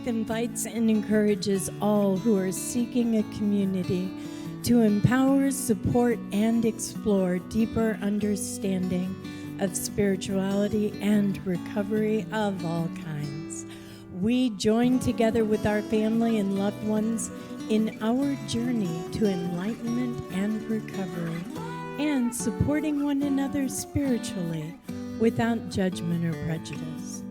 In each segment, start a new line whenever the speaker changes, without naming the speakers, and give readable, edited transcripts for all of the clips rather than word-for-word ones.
faith invites and encourages all who are seeking a community to empower, support, and explore deeper understanding of spirituality and recovery of all kinds. We join together with our family and loved ones in our journey to enlightenment and recovery, and supporting one another spiritually without judgment or prejudice.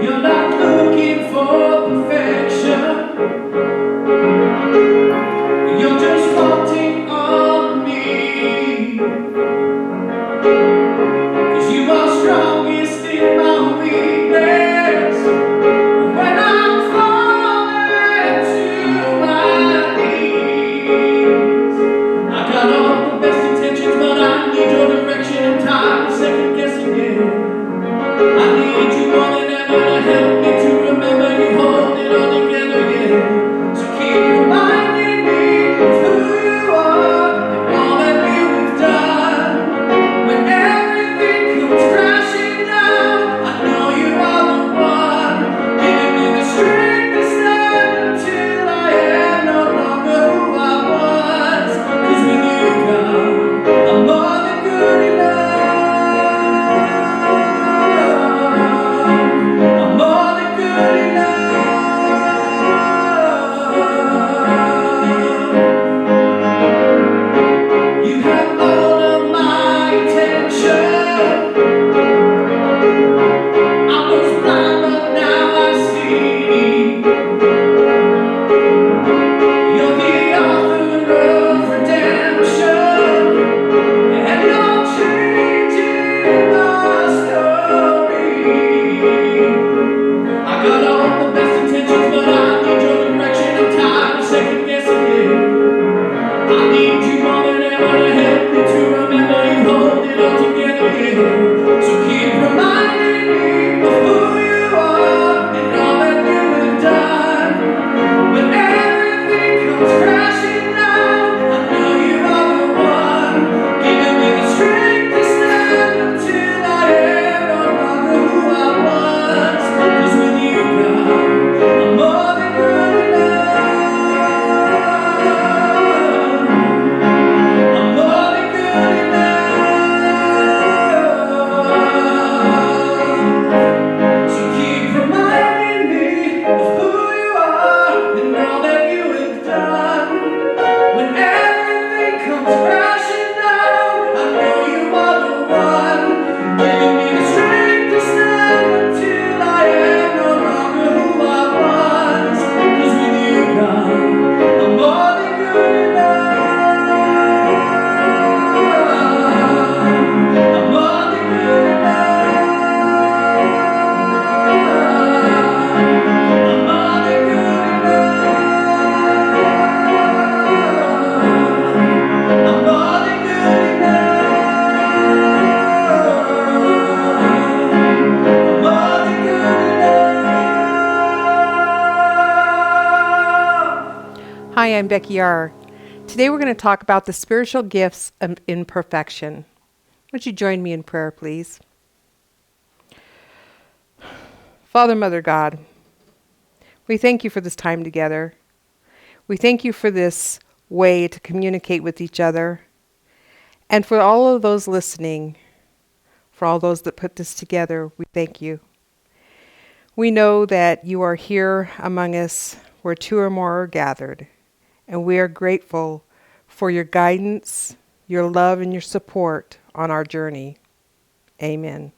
You're not looking for perfection. You're just wanting on me. 'Cause you are strongest in my weakness. When I'm falling to my knees, I got all the best intentions, but I need your direction and time to second guess again. I need you more than ever to help me to remember you hold it all together, yeah. So keep reminding me of who you are and all that you've done. When everything comes crashing down, I know you are the one, giving me the strength to stand until I am no longer who I was. 'Cause with you, God, I'm more than good enough. I'm more than good enough. You have all of my attention. I was blind, but now I see. You're the author of redemption, and you're changing my story. I got all the best intentions, but I need your direction and time to second guess again. I need you more than ever to help me to remember you hold it all together, yeah. So keep reminding me of who you are and all that you have done. When everything comes crashing down, I know you are the one, giving me the strength to stand until I am no longer who I was. 'Cause with you, God, I'm more than good enough. I'm more than good enough. So keep reminding me of who you are and all that you have done. When everything comes crashing down, I know you are the one, giving me the strength to stand until I am no longer who I was. 'Cause with you, God, I'm more than good enough. I'm more than good enough. I'm more than good enough. I'm more than good enough. I'm more than good enough.
Hi, I'm Beci R. Today we're going to talk about the spiritual gifts of imperfection. Would you join me in prayer, please? Father, Mother, God, we thank you for this time together. We thank you for this way to communicate with each other. And for all of those listening, for all those that put this together, we thank you. We know that you are here among us where two or more are gathered. And we are grateful for your guidance, your love, and your support on our journey. Amen.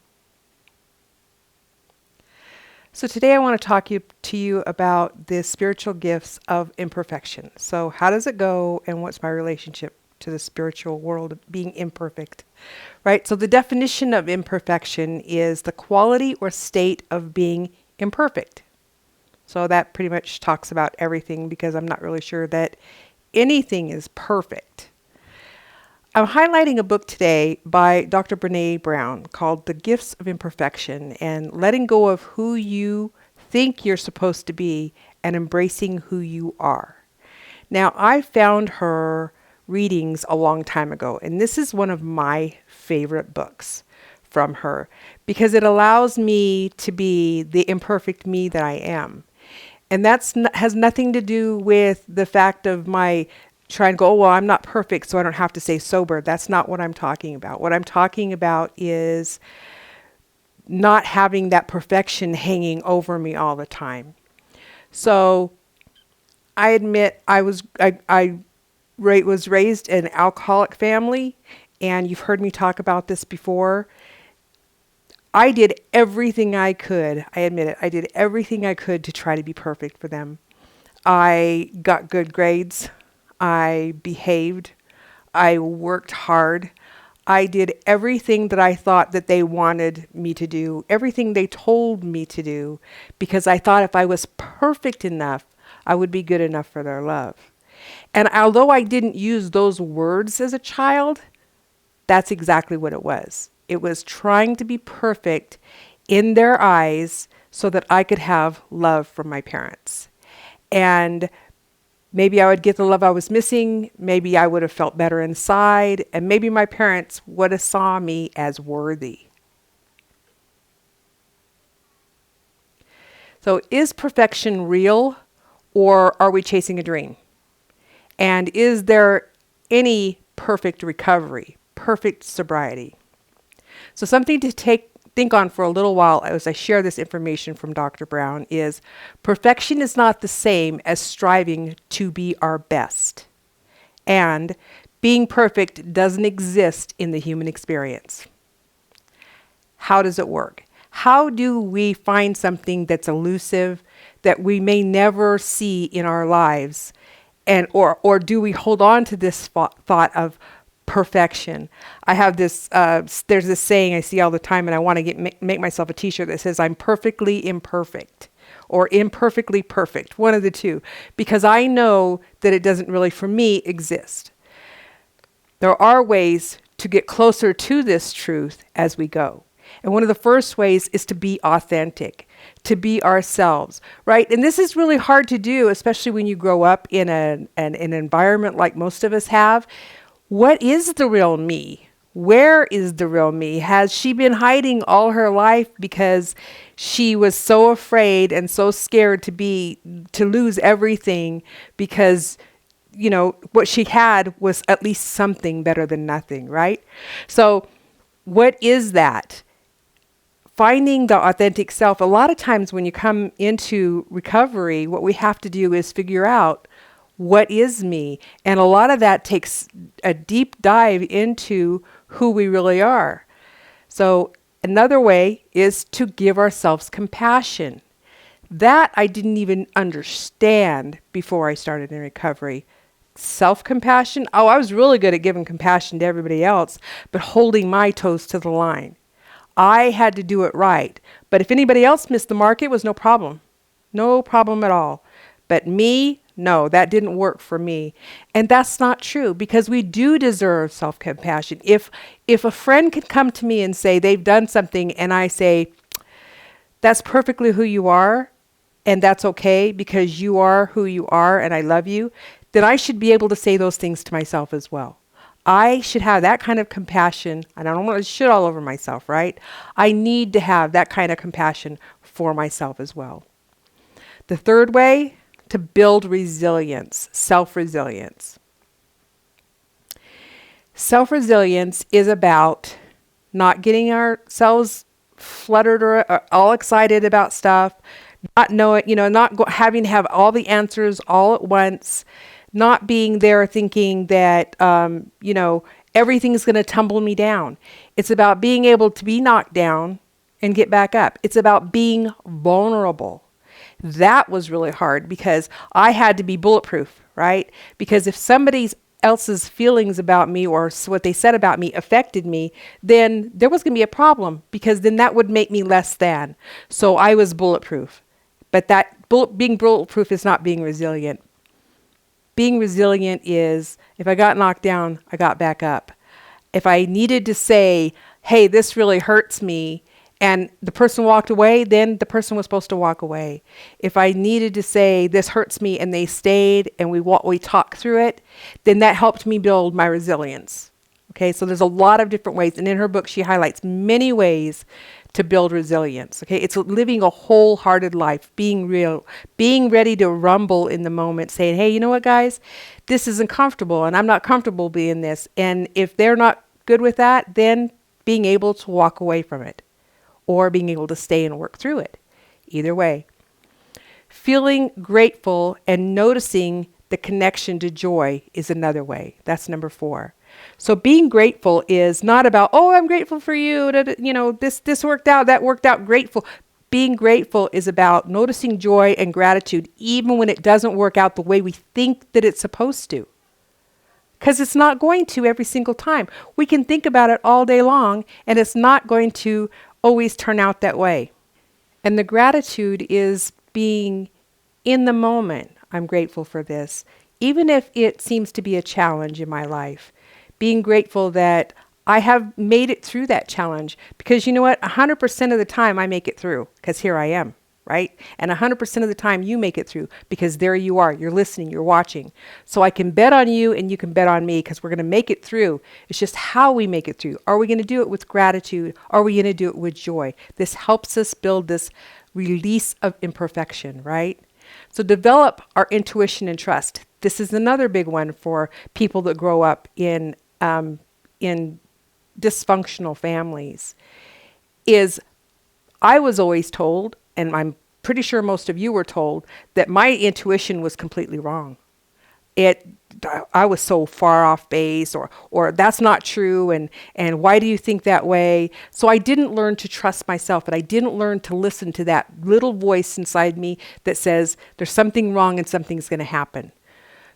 So today I want to talk to you about the spiritual gifts of imperfection. So how does it go, and what's my relationship to the spiritual world of being imperfect? Right? So the definition of imperfection is the quality or state of being imperfect. So that pretty much talks about everything, because I'm not really sure that anything is perfect. I'm highlighting a book today by Dr. Brene Brown called The Gifts of Imperfection, and letting go of who you think you're supposed to be and embracing who you are. Now, I found her readings a long time ago, and this is one of my favorite books from her because it allows me to be the imperfect me that I am. And has nothing to do with the fact of my trying to go, oh, well, I'm not perfect, so I don't have to stay sober. That's not what I'm talking about. What I'm talking about is not having that perfection hanging over me all the time. So I admit I was raised in an alcoholic family, and you've heard me talk about this before. I did everything I could. I admit it. I did everything I could to try to be perfect for them. I got good grades. I behaved. I worked hard. I did everything that I thought that they wanted me to do, everything they told me to do, because I thought if I was perfect enough, I would be good enough for their love. And although I didn't use those words as a child, that's exactly what it was. It was trying to be perfect in their eyes so that I could have love from my parents. And maybe I would get the love I was missing. Maybe I would have felt better inside. And maybe my parents would have saw me as worthy. So is perfection real, or are we chasing a dream? And is there any perfect recovery, perfect sobriety? So something to think on for a little while as I share this information from Dr. Brown is perfection is not the same as striving to be our best. And being perfect doesn't exist in the human experience. How does it work? How do we find something that's elusive that we may never see in our lives? And or do we hold on to this thought of perfection? I have this, there's this saying I see all the time, and I want to make myself a t-shirt that says, I'm perfectly imperfect, or imperfectly perfect, one of the two, because I know that it doesn't really, for me, exist. There are ways to get closer to this truth as we go. And one of the first ways is to be authentic, to be ourselves, right? And this is really hard to do, especially when you grow up in an environment like most of us have. What is the real me? Where is the real me? Has she been hiding all her life because she was so afraid and so scared to lose everything because, you know, what she had was at least something better than nothing, right? So what is that? Finding the authentic self. A lot of times when you come into recovery, what we have to do is figure out what is me? And a lot of that takes a deep dive into who we really are. So another way is to give ourselves compassion. That I didn't even understand before I started in recovery. Self-compassion. Oh, I was really good at giving compassion to everybody else, but holding my toes to the line. I had to do it right. But if anybody else missed the mark, it was no problem. No problem at all. But me, no, that didn't work for me. And that's not true, because we do deserve self-compassion. If a friend could come to me and say they've done something and I say, that's perfectly who you are, and that's okay because you are who you are and I love you, then I should be able to say those things to myself as well. I should have that kind of compassion, and I don't want to shit all over myself, right? I need to have that kind of compassion for myself as well. The third way, to build resilience, self-resilience. Self-resilience is about not getting ourselves fluttered or all excited about stuff, not knowing, having to have all the answers all at once, not being there thinking that, everything's going to tumble me down. It's about being able to be knocked down and get back up. It's about being vulnerable. That was really hard because I had to be bulletproof, right? Because if somebody else's feelings about me or what they said about me affected me, then there was going to be a problem, because then that would make me less than. So I was bulletproof. But being bulletproof is not being resilient. Being resilient is, if I got knocked down, I got back up. If I needed to say, hey, this really hurts me, and the person walked away, then the person was supposed to walk away. If I needed to say, this hurts me, and they stayed and we talked through it, then that helped me build my resilience. Okay, so there's a lot of different ways. And in her book, she highlights many ways to build resilience. Okay, it's living a wholehearted life, being real, being ready to rumble in the moment, saying, hey, you know what, guys, this isn't comfortable and I'm not comfortable being this. And if they're not good with that, then being able to walk away from it or being able to stay and work through it. Either way. Feeling grateful and noticing the connection to joy is another way. That's number 4. So being grateful is not about, oh, I'm grateful for you. You know, this worked out, that worked out, grateful. Being grateful is about noticing joy and gratitude, even when it doesn't work out the way we think that it's supposed to. Because it's not going to every single time. We can think about it all day long, and it's not going to always turn out that way. And the gratitude is being in the moment. I'm grateful for this, even if it seems to be a challenge in my life. Being grateful that I have made it through that challenge, because you know what? 100% of the time I make it through, because here I am, right? And 100% of the time you make it through, because there you are. You're listening, you're watching. So I can bet on you and you can bet on me, because we're going to make it through. It's just how we make it through. Are we going to do it with gratitude? Are we going to do it with joy? This helps us build this release of imperfection, right? So develop our intuition and trust. This is another big one for people that grow up in dysfunctional families. Is I was always told, and I'm pretty sure most of you were told, that my intuition was completely wrong. I was so far off base, or that's not true, and why do you think that way? So I didn't learn to trust myself, and I didn't learn to listen to that little voice inside me that says there's something wrong and something's going to happen.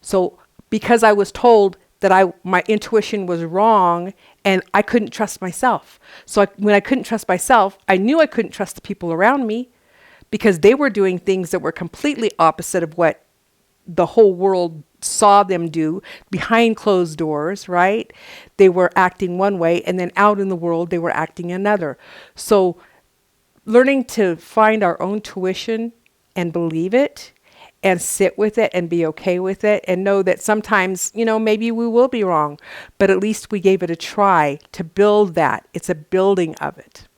So because I was told that my intuition was wrong and I couldn't trust myself. So when I couldn't trust myself, I knew I couldn't trust the people around me, because they were doing things that were completely opposite of what the whole world saw them do behind closed doors, right? They were acting one way, and then out in the world, they were acting another. So learning to find our own tuition and believe it and sit with it and be okay with it and know that sometimes, maybe we will be wrong, but at least we gave it a try to build that. It's a building of it.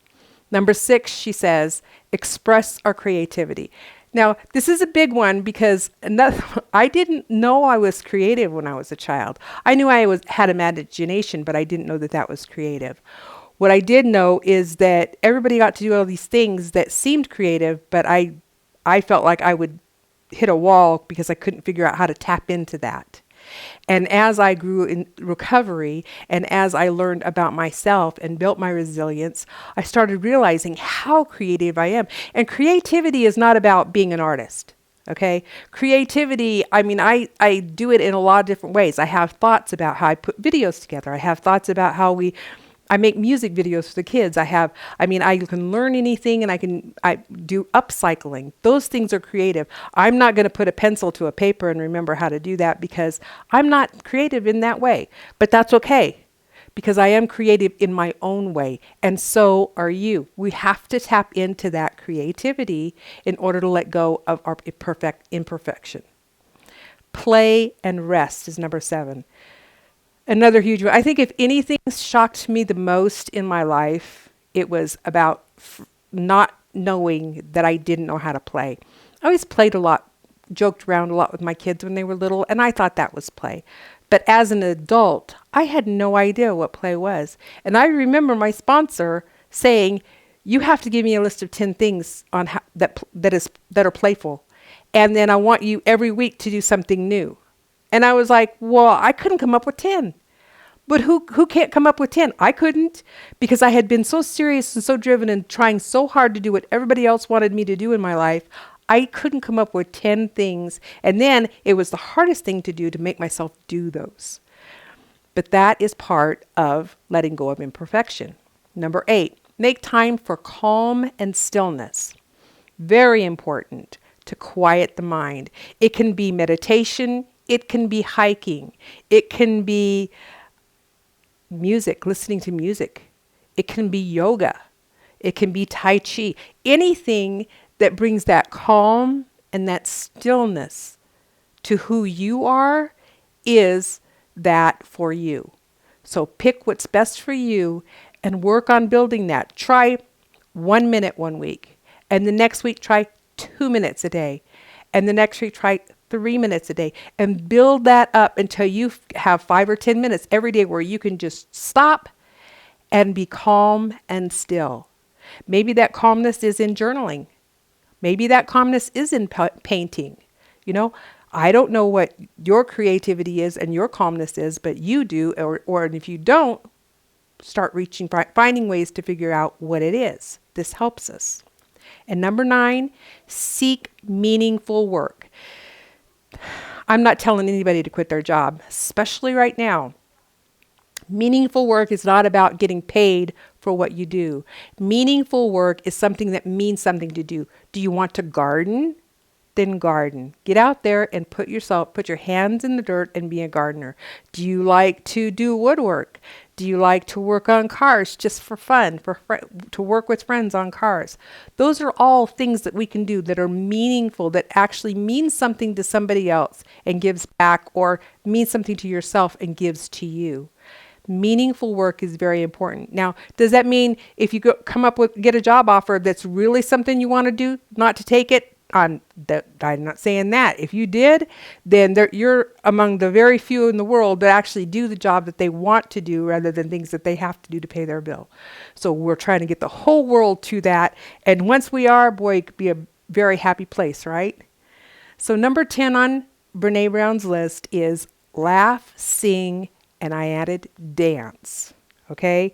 Number 6, she says, express our creativity. Now, this is a big one, because I didn't know I was creative when I was a child. I knew I had imagination, but I didn't know that was creative. What I did know is that everybody got to do all these things that seemed creative, but I felt like I would hit a wall because I couldn't figure out how to tap into that. And as I grew in recovery, and as I learned about myself and built my resilience, I started realizing how creative I am. And creativity is not about being an artist. Okay. Creativity, I do it in a lot of different ways. I have thoughts about how I put videos together. I have thoughts about how I make music videos for the kids. I can learn anything, and I do upcycling. Those things are creative. I'm not going to put a pencil to a paper and remember how to do that, because I'm not creative in that way. But that's okay, because I am creative in my own way. And so are you. We have to tap into that creativity in order to let go of our imperfection. Play and rest is number 7. Another huge one. I think if anything shocked me the most in my life, it was about not knowing that I didn't know how to play. I always played a lot, joked around a lot with my kids when they were little, and I thought that was play. But as an adult, I had no idea what play was. And I remember my sponsor saying, you have to give me a list of 10 things on that are playful. And then I want you every week to do something new. And I was like, well, I couldn't come up with 10. But who can't come up with 10? I couldn't, because I had been so serious and so driven and trying so hard to do what everybody else wanted me to do in my life. I couldn't come up with 10 things. And then it was the hardest thing to do to make myself do those. But that is part of letting go of imperfection. Number 8, make time for calm and stillness. Very important to quiet the mind. It can be meditation. It can be hiking. It can be music, listening to music. It can be yoga. It can be Tai Chi. Anything that brings that calm and that stillness to who you are is that for you. So pick what's best for you and work on building that. Try 1 minute one week, and the next week try 2 minutes a day, and the next week try 3 minutes a day, and build that up until you have 5 or 10 minutes every day where you can just stop and be calm and still. Maybe that calmness is in journaling. Maybe that calmness is in painting. You know, I don't know what your creativity is and your calmness is, but you do, or if you don't, start reaching, finding ways to figure out what it is. This helps us. And number 9, seek meaningful work. I'm not telling anybody to quit their job, especially right now. Meaningful work is not about getting paid for what you do. Meaningful work is something that means something to do. Do you want to garden? Then garden. Get out there and put your hands in the dirt and be a gardener. Do you like to do woodwork? Do you like to work on cars just for fun, to work with friends on cars? Those are all things that we can do that are meaningful, that actually mean something to somebody else and gives back, or means something to yourself and gives to you. Meaningful work is very important. Now, does that mean if you get a job offer that's really something you want to do, not to take it? I'm not saying that. If you did, then you're among the very few in the world that actually do the job that they want to do rather than things that they have to do to pay their bill. So we're trying to get the whole world to that. And once we are, boy, it could be a very happy place, right? So number 10 on Brene Brown's list is laugh, sing, and I added dance, okay?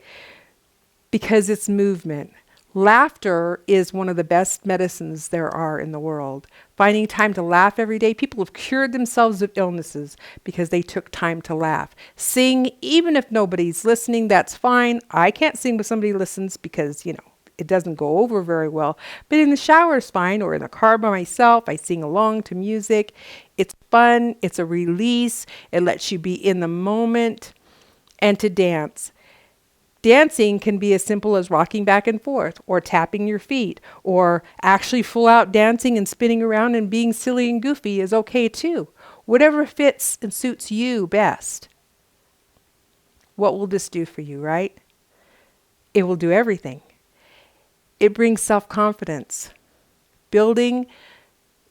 Because it's movement. Laughter is one of the best medicines there are in the world. Finding time to laugh every day. People have cured themselves of illnesses because they took time to laugh. Sing, even if nobody's listening, that's fine. I can't sing with somebody listens because, it doesn't go over very well. But in the shower is fine, or in the car by myself, I sing along to music. It's fun. It's a release. It lets you be in the moment. And to dance. Dancing can be as simple as rocking back and forth, or tapping your feet, or actually full out dancing and spinning around and being silly and goofy is okay too. Whatever fits and suits you best. What will this do for you, right? It will do everything. It brings self-confidence, building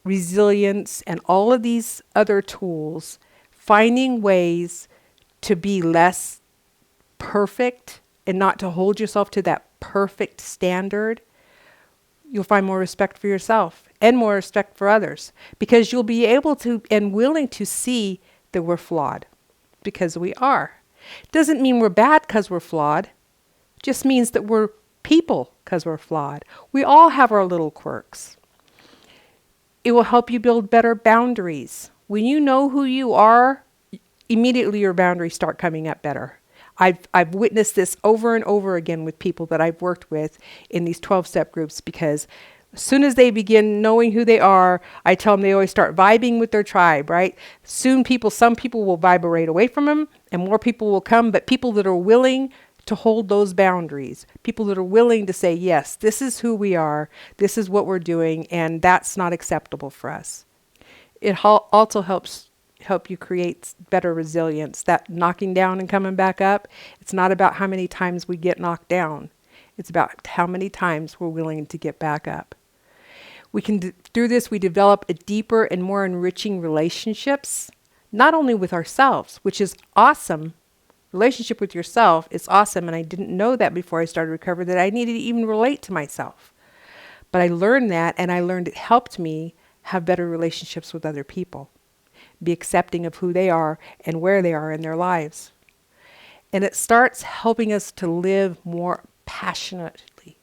resilience, and all of these other tools, finding ways to be less perfect and not to hold yourself to that perfect standard. You'll find more respect for yourself and more respect for others, because you'll be able to and willing to see that we're flawed, because we are. Doesn't mean we're bad because we're flawed. Just means that we're people because we're flawed. We all have our little quirks. It will help you build better boundaries. When you know who you are, immediately your boundaries start coming up better. I've witnessed this over and over again with people that I've worked with in these 12-step groups, because as soon as they begin knowing who they are, I tell them they always start vibing with their tribe, right? Some people will vibrate away from them and more people will come, but people that are willing to hold those boundaries, people that are willing to say, yes, this is who we are, this is what we're doing, and that's not acceptable for us. It also help you create better resilience. That knocking down and coming back up, it's not about how many times we get knocked down. It's about how many times we're willing to get back up. Through this, we develop a deeper and more enriching relationships, not only with ourselves, which is awesome. Relationship with yourself is awesome, and I didn't know that before I started recovery, that I needed to even relate to myself. But I learned that, and I learned it helped me have better relationships with other people. Be accepting of who they are and where they are in their lives. And it starts helping us to live more passionately.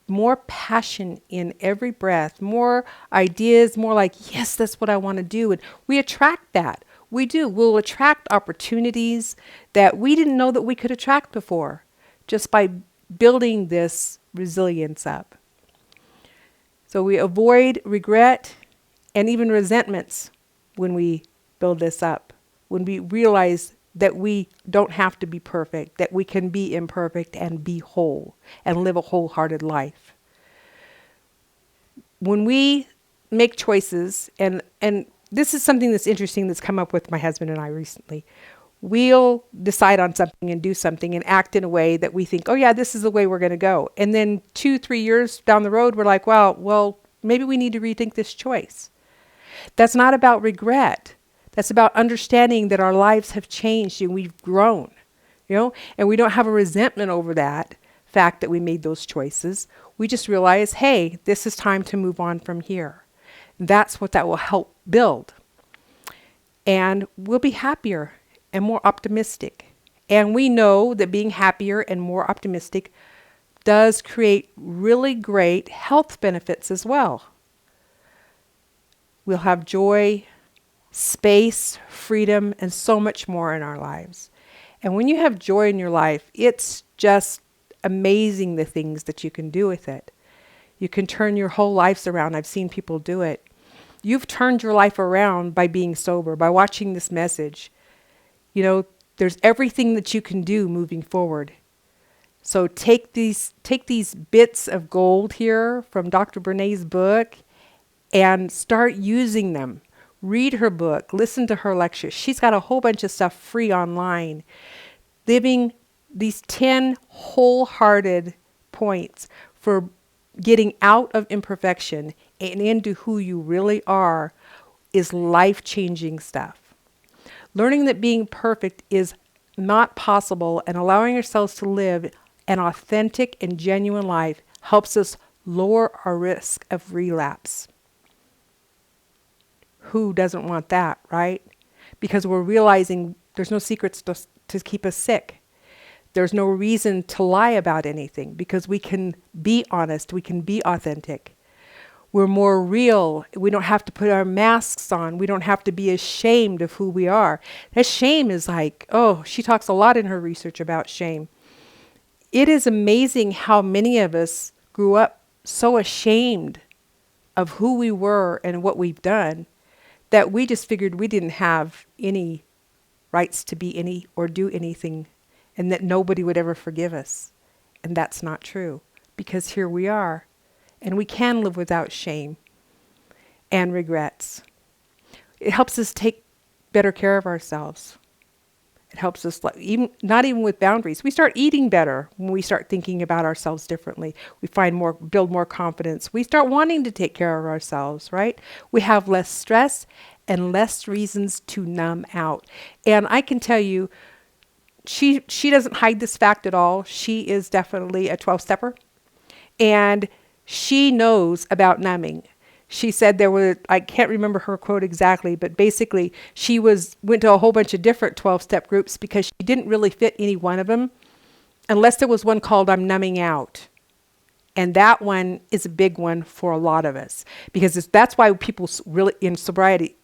More passion in every breath, more ideas, more like, yes, that's what I want to do. And we attract that. We do. We'll attract opportunities that we didn't know that we could attract before, just by building this resilience up. So we avoid regret and even resentments when we build this up, when we realize that we don't have to be perfect, that we can be imperfect and be whole and live a wholehearted life. When we make choices, and this is something that's interesting that's come up with my husband and I recently. We'll decide on something and do something and act in a way that we think, oh yeah, this is the way we're going to go. And then 2-3 years down the road, we're like, well, maybe we need to rethink this choice. That's not about regret. That's about understanding that our lives have changed and we've grown, and we don't have a resentment over that fact that we made those choices. We just realize, hey, this is time to move on from here. That's what that will help build. And we'll be happier and more optimistic. And we know that being happier and more optimistic does create really great health benefits as well. We'll have joy, space, freedom, and so much more in our lives. And when you have joy in your life, it's just amazing the things that you can do with it. You can turn your whole lives around. I've seen people do it. You've turned your life around by being sober, by watching this message. There's everything that you can do moving forward. So take these bits of gold here from Dr. Brené's book and start using them. Read her book, listen to her lectures. She's got a whole bunch of stuff free online. Living these 10 wholehearted points for getting out of imperfection and into who you really are is life-changing stuff. Learning that being perfect is not possible and allowing ourselves to live an authentic and genuine life helps us lower our risk of relapse. Who doesn't want that, right? Because we're realizing there's no secrets to keep us sick. There's no reason to lie about anything because we can be honest, we can be authentic. We're more real. We don't have to put our masks on. We don't have to be ashamed of who we are. That shame is she talks a lot in her research about shame. It is amazing how many of us grew up so ashamed of who we were and what we've done that we just figured we didn't have any rights to be any or do anything and that nobody would ever forgive us. And that's not true because here we are. And we can live without shame and regrets. It helps us take better care of ourselves. It helps us, not even with boundaries. We start eating better when we start thinking about ourselves differently. We build more confidence. We start wanting to take care of ourselves, right? We have less stress and less reasons to numb out. And I can tell you, she doesn't hide this fact at all. She is definitely a 12-stepper. And she knows about numbing. She said I can't remember her quote exactly, but basically she went to a whole bunch of different 12-step groups because she didn't really fit any one of them unless there was one called I'm Numbing Out. And that one is a big one for a lot of us because that's why people really in sobriety,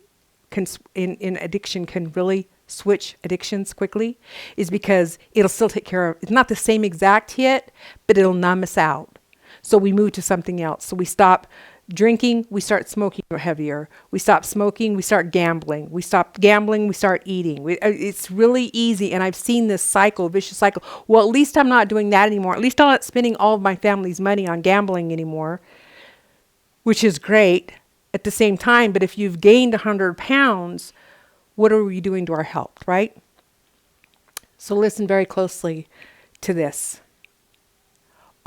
in addiction can really switch addictions quickly is because it'll still take care of, it's not the same exact hit, but it'll numb us out. So we move to something else. So we stop drinking, we start smoking heavier. We stop smoking, we start gambling. We stop gambling, we start eating. It's really easy. And I've seen this vicious cycle. Well, at least I'm not doing that anymore. At least I'm not spending all of my family's money on gambling anymore, which is great at the same time. But if you've gained 100 pounds, what are we doing to our health, right? So listen very closely to this.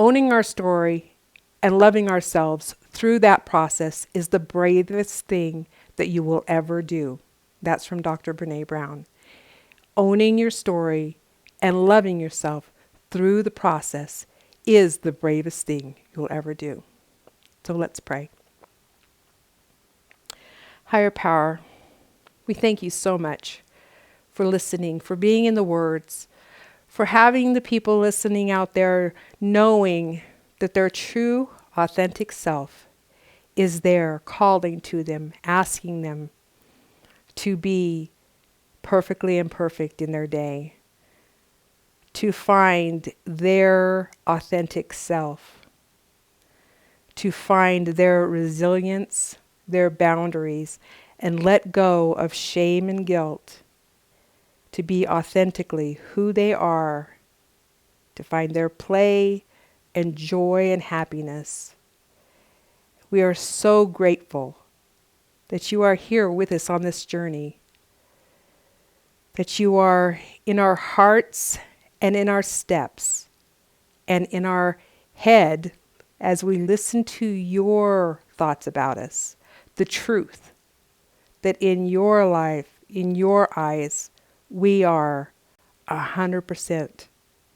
Owning our story and loving ourselves through that process is the bravest thing that you will ever do. That's from Dr. Brené Brown. Owning your story and loving yourself through the process is the bravest thing you'll ever do. So let's pray. Higher power, we thank you so much for listening, for being in the words, for having the people listening out there knowing that their true, authentic self is there, calling to them, asking them to be perfectly imperfect in their day, to find their authentic self, to find their resilience, their boundaries, and let go of shame and guilt to be authentically who they are, to find their play and joy and happiness. We are so grateful that you are here with us on this journey, that you are in our hearts and in our steps and in our head as we listen to your thoughts about us, the truth that in your life, in your eyes, we are 100%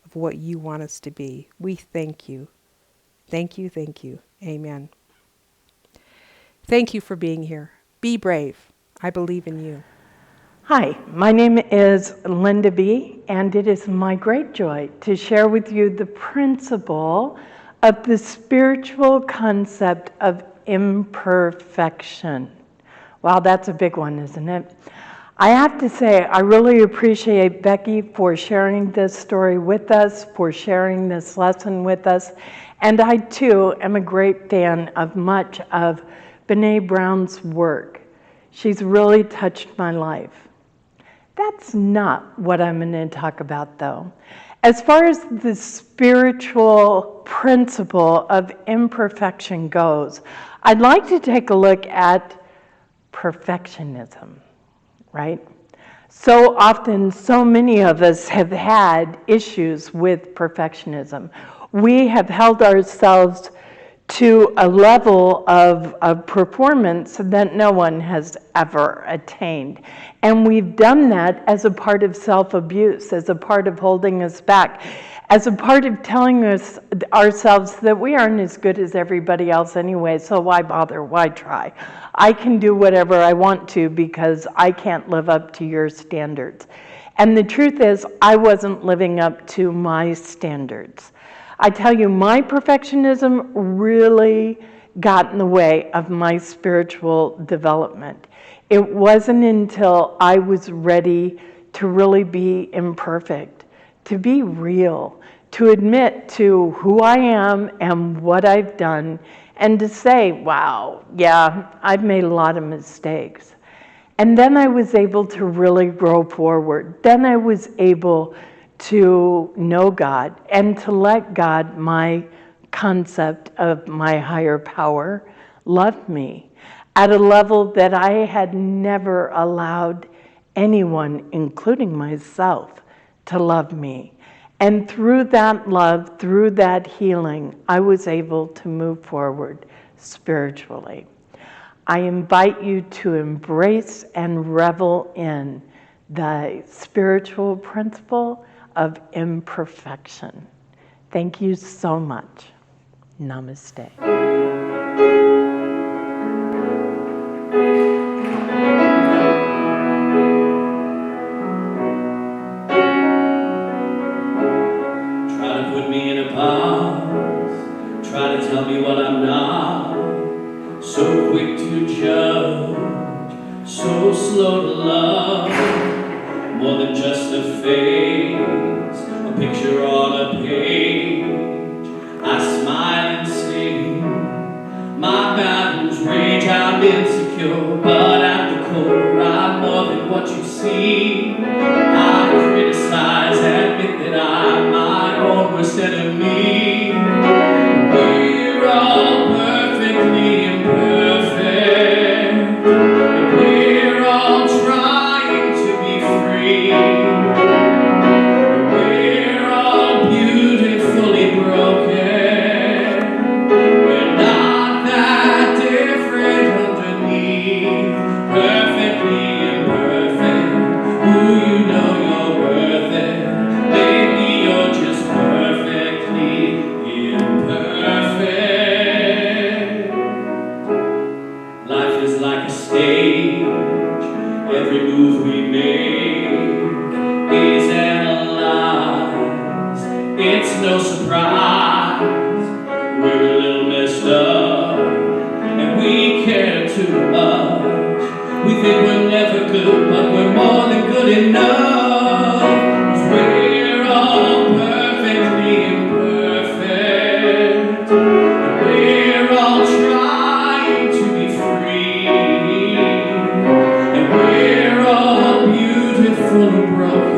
of what you want us to be. We thank you. Thank you, thank you. Amen. Thank you for being here. Be brave. I believe in you.
Hi, my name is Linda B., and it is my great joy to share with you the principle of the spiritual concept of imperfection. Wow, that's a big one, isn't it? I have to say, I really appreciate Becky for sharing this story with us, for sharing this lesson with us, and I too am a great fan of much of Brené Brown's work. She's really touched my life. That's not what I'm going to talk about, though. As far as the spiritual principle of imperfection goes, I'd like to take a look at perfectionism, right? So often, so many of us have had issues with perfectionism. We have held ourselves to a level of performance that no one has ever attained. And we've done that as a part of self-abuse, as a part of holding us back, as a part of telling us ourselves that we aren't as good as everybody else anyway, so why bother, why try? I can do whatever I want to because I can't live up to your standards. And the truth is, I wasn't living up to my standards. I tell you, my perfectionism really got in the way of my spiritual development. It wasn't until I was ready to really be imperfect, to be real, to admit to who I am and what I've done, and to say, wow, yeah, I've made a lot of mistakes. And then I was able to really grow forward. Then I was able to know God and to let God, my concept of my higher power, love me at a level that I had never allowed anyone, including myself, to love me. And through that love, through that healing, I was able to move forward spiritually. I invite you to embrace and revel in the spiritual principle of imperfection. Thank you so much. Namaste.
Try to put me in a box, try to tell me what I'm not. So quick to judge, so slow to love. More than just a face, a picture on a page. I smile and sing, my battles rage. I'm insecure, but at the core I'm more than what you see. I criticize, admit that I'm my own worst enemy. We're all perfectly imperfect. We're all trying to be free. We're all beautifully broken. We're not that different underneath. Perfectly imperfect. Ooh, you know you're worth it. Maybe you're just perfectly imperfect. Life is like a stage. Every move we make is analyzed. It's no surprise we're a little messed up, and we care too much. We think we're never good, but we're more than good enough. 'Cause we're all perfectly imperfect. We're all trying to be free. And we're all beautifully broken.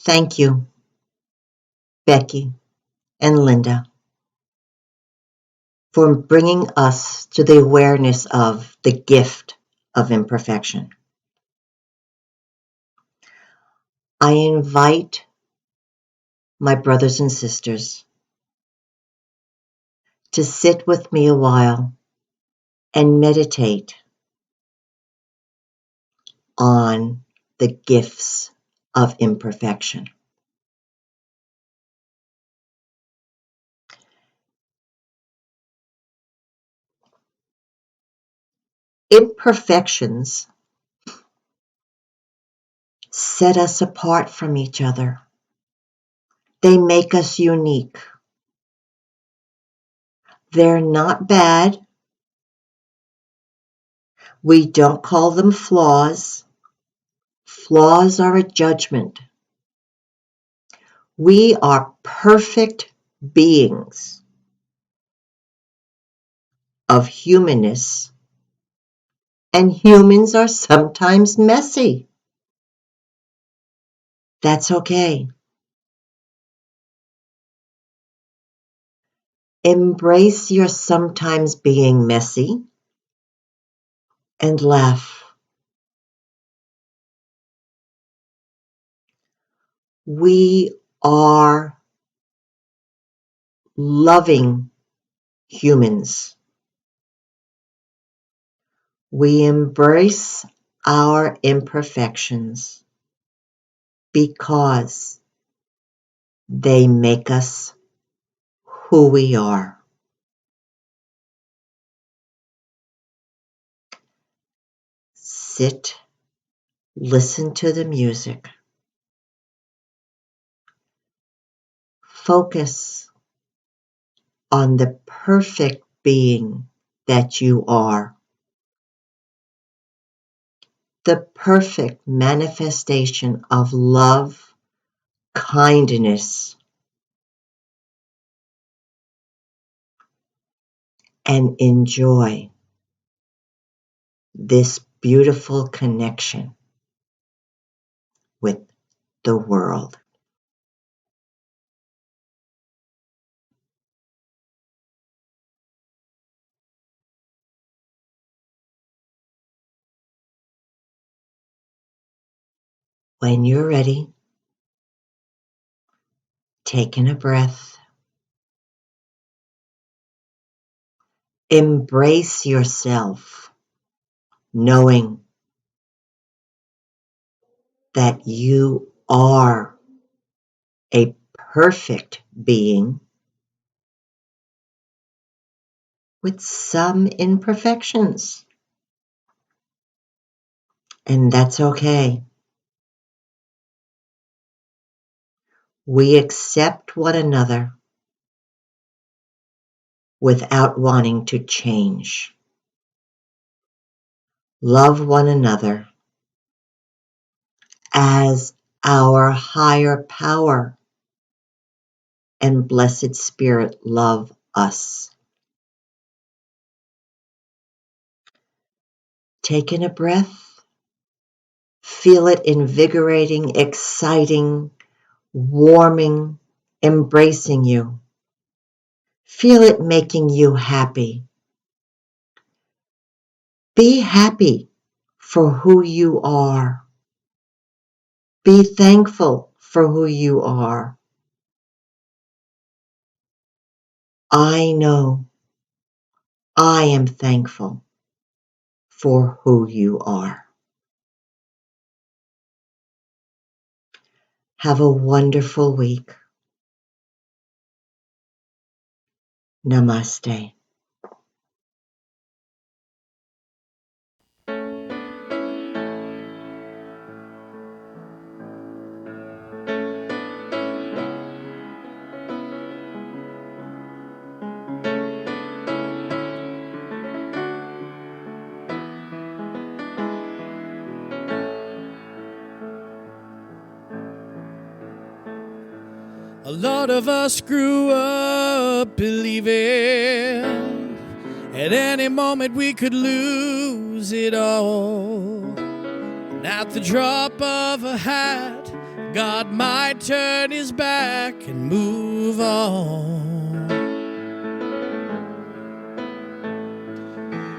Thank you, Becky and Linda, for bringing us to the awareness of the gift of imperfection. I invite my brothers and sisters to sit with me a while and meditate on the gifts of imperfection. Imperfections set us apart from each other. They make us unique. They're not bad. We don't call them flaws. Flaws are a judgment. We are perfect beings of humanness, and humans are sometimes messy. That's okay. Embrace your sometimes being messy and laugh. We are loving humans. We embrace our imperfections because they make us who we are. Sit, listen to the music. Focus on the perfect being that you are. The perfect manifestation of love, kindness, and enjoy this beautiful connection with the world. When you're ready, take in a breath. Embrace yourself, knowing that you are a perfect being with some imperfections. And that's okay. We accept one another without wanting to change. Love one another as our higher power and blessed spirit love us. Take in a breath. Feel it invigorating, exciting, warming, embracing you. Feel it making you happy. Be happy for who you are. Be thankful for who you are. I know I am thankful for who you are. Have a wonderful week. Namaste.
A lot of us grew up believing at any moment we could lose it all. And at the drop of a hat, God might turn his back and move on.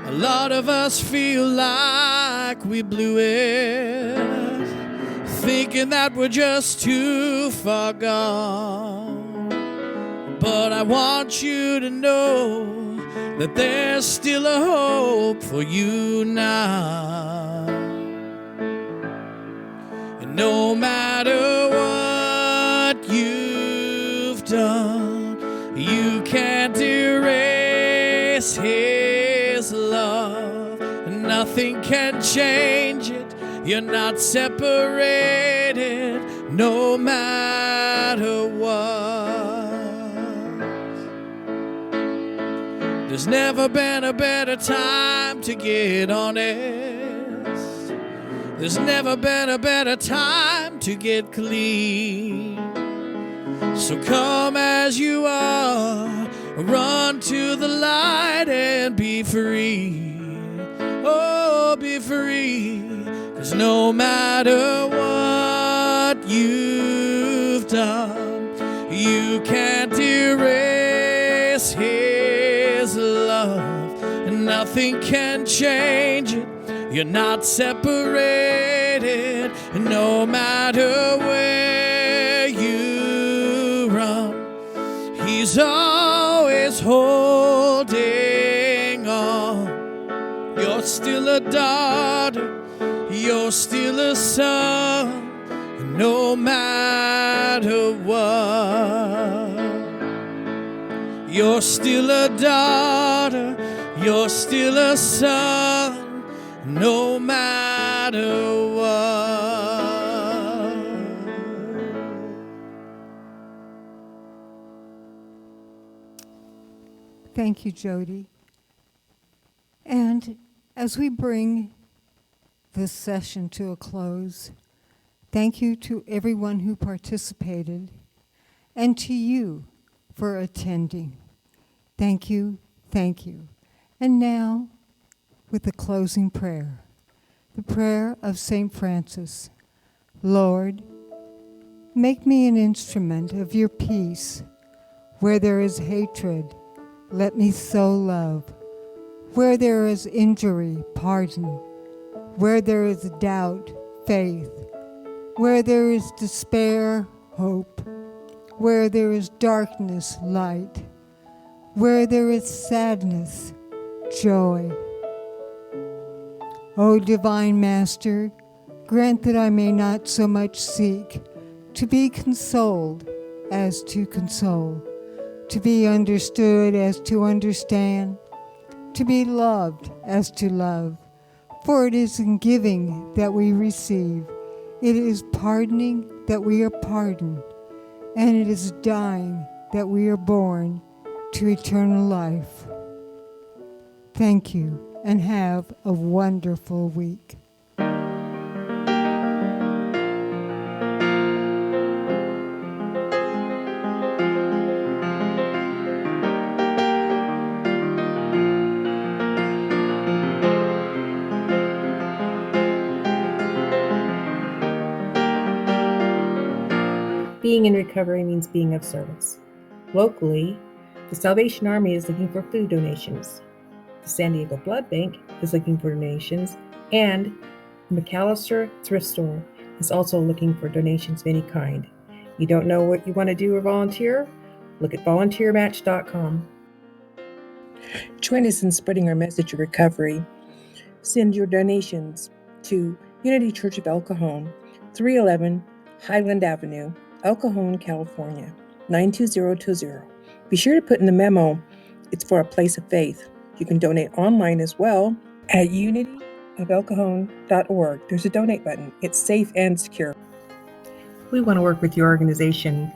A lot of us feel like we blew it, thinking that we're just too far gone. But I want you to know that there's still a hope for you now. And no matter what you've done, you can't erase his love. Nothing can change it. You're not separated, no matter what. There's never been a better time to get honest. There's never been a better time to get clean. So come as you are, run to the light and be free. Oh, be free. 'Cause no matter what you've done, you can't erase his love, and nothing can change it. You're not separated, and no matter where you run, he's always holding on. You're still a daughter, you're still a son, no matter what. You're still a daughter, you're still a son, no matter what.
Thank you, Jody. And as we bring this session to a close, thank you to everyone who participated and to you for attending. Thank you, thank you. And now, with the closing prayer, the prayer of St. Francis. Lord, make me an instrument of your peace. Where there is hatred, let me sow love. Where there is injury, pardon. Where there is doubt, faith. Where there is despair, hope. Where there is darkness, light. Where there is sadness, joy. O Divine Master, grant that I may not so much seek to be consoled as to console, to be understood as to understand, to be loved as to love. For it is in giving that we receive, it is pardoning that we are pardoned, and it is dying that we are born to eternal life. Thank you, and have a wonderful week.
Being in recovery means being of service. Locally, the Salvation Army is looking for food donations. The San Diego Blood Bank is looking for donations, and McAllister Thrift Store is also looking for donations of any kind. You don't know what you want to do or volunteer? Look at volunteermatch.com.
Join us in spreading our message of recovery. Send your donations to Unity Church of El Cajon, 311 Highland Avenue, El Cajon, California, 92020. Be sure to put in the memo, it's for a place of faith. You can donate online as well at unityofelcajon.org. There's a donate button. It's safe and secure.
We want to work with your organization.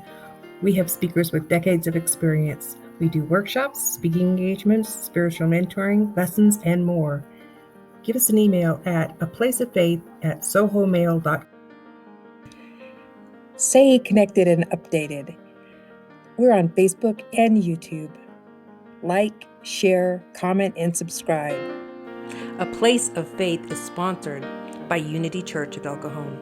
We have speakers with decades of experience. We do workshops, speaking engagements, spiritual mentoring, lessons, and more. Give us an email at aplaceoffaith@sohomail.com.
Stay connected and updated. We're on Facebook and YouTube. Like, share, comment, and subscribe.
A Place of Faith is sponsored by Unity Church of El Cajon.